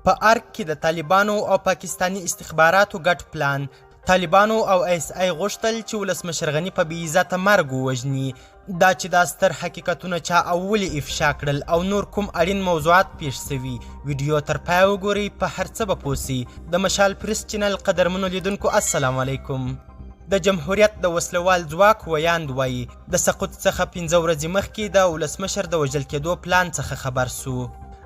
په ارګ کې د طالبانو او پاکستاني استخباراتو ګډ پلان. طالبانو او ایس ای غوښتل چې ولسمشر غني په بې عزته مرګ ووژني. دا چې دا ستر حقیقتونه چا او ولې افشا کړل او نور کوم اړین موضوعات پیښ سوي، ویډیو تر پایه وګورئ، په هر څه به پوه سئ. د مشال پریس چینل قدرمنو لیدونکو السلام علیکم. د جمهوریت د وسلوال ځواک ویاند وایي د سقوط څخه 15 ورځې مخکې د ولسمشر د وژل کېدو پلان څخه خبر سو.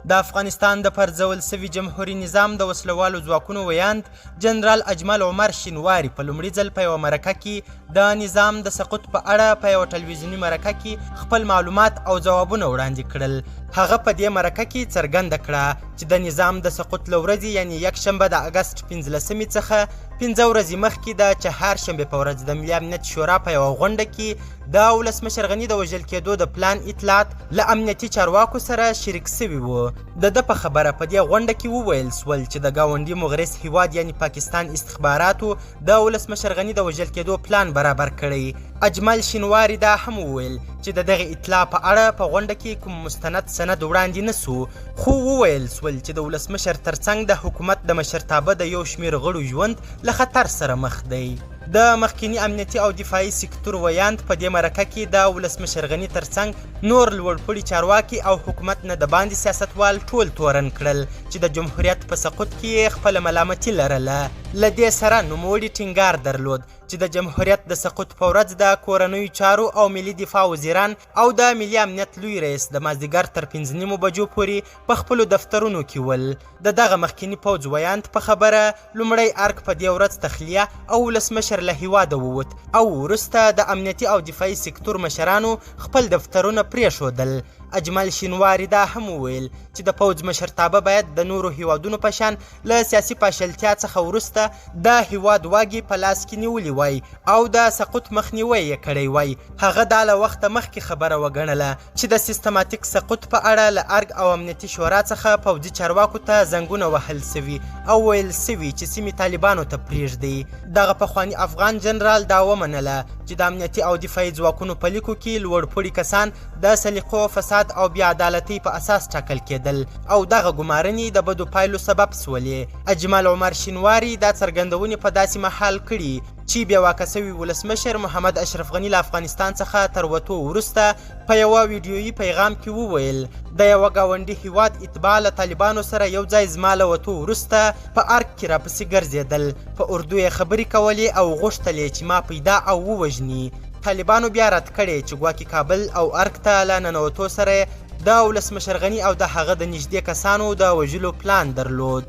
د افغانستان د پرځول سوي جمهوري نظام د وسلوالو ځواکونو ویاند جنرال اجمل عمر شینواري په لومړي ځل په یوه مرکه کې د نظام د سقوط په اړه په یوه ټلویزیوني مرکه کې خپل معلومات او ځوابونه وړاندې کړل. هغه په دې مرکه کې څرګنده کړه چې د نظام د سقوط له ورځې یعنې یکشنبه د اګست 15 څخه 15 ورځې مخکې د چهارشنبې په ورځ د ملي امنیت شورا په یوه غونډه کې د ولسمشر غني د وژل کېدو د پلان اطلاعات له امنیتي چارواکو سره شریک سوي وو. د ده په خبره په دې غونډه کې وویل سول چې د ګاونډي مغرض هیواد یعنې پاکستان استخباراتو د ولسمشر غني د وژل کېدو پلان برابر کړی. اجمل شینواري دا هم وویل چې د دغه اطلاع په اړه په غونډه کې کوم مستند سند وړاندې نه سو، خو وویل سول چې د ولسمشر ترڅنګ د حکومت د مشرتابه د یو شمېر غړو ژوند له خطر سره مخ دی. د مخکینی امنیتي او دفاعي سکتور ویاند په دې مرکه کې د ولسمشر غني ترڅنګ نور لوړپوړي چارواکي او حکومت نه د باندې سیاستوال ټول تورن کړل چې د جمهوریت په سقوط کې خپله ملامتي لرله. له دې سره نوموړي ټینګار درلود چې د جمهوریت د سقوط په ورځ د کورنیو چارو او ملي دفاع وزیران او د ملي امنیت لوی رئیس د مازدیګر تر 15 بجو پورې په خپلو دفترونو کې ول. د دغه مخکینی پوځ ویاند په خبره لومړی ارګ په دې ورځ تخلیه او ولسمشر له هیواده ووت او وروسته د امنیتي او دفاعي سکتور مشرانو خپل دفترونه پرېښودل. اجمل شینواري دا هم وویل چې د پوځ مشرتابه باید د نورو هیوادونو په شان له سیاسي پاشلتیا څخه وروسته د هیواد واګې په لاس کې نیولي وای او د سقوط مخنیوی یې کړی وای. هغه دا له وخته مخکې خبره وګڼله چې د سیستماتیک سقوط په اړه له ارګ او امنیتي شورا څخه پوځي چارواکو ته زنګونه وهل سوي او ویل سوي چې سیمې طالبانو ته پرېږدي. دغه پخواني افغان جنرال دا ومنله چې د امنیتي او دفاعي ځواکونو په لیکو کې لوړپوړي کسان د سلیقو فساد او بیا عدالتۍ په اساس ټاکل کېدل او دغه ګمارنې د بدو پایلو سبب سولې. اجمل عمر شینواري دا څرګندونې په داسې مهال کړي چې بیا واکه سوي ولسمشر محمد اشرف غني له افغانستان څخه تر وتو وروسته په یوه ویډیویي پیغام کې وویل د یوه ګاونډي هیواد اتباع له طالبانو سره یو ځای زما له وتو وروسته په ارګ کې راپسې ګرځېدل، په اردو یې خبرې کولې او غوښتل یې چې ما پیدا او ووژني. طالبانو بیا رد کړی چې ګواکې کابل او ارګ ته له ننوتو سره د ولسمشر غني او د هغه د نږدې کسانو د وژلو پلان درلود.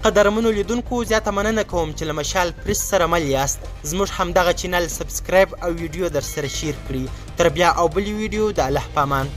قدرمنو لیدونکو زیاته مننه کوم چې له مشال پریس سره مل یاست. زموږ همدغه چینل سبسکرایب او ویډیو در سره شیر کړئ. تر بیا او بلې ویډیو د الله په امان.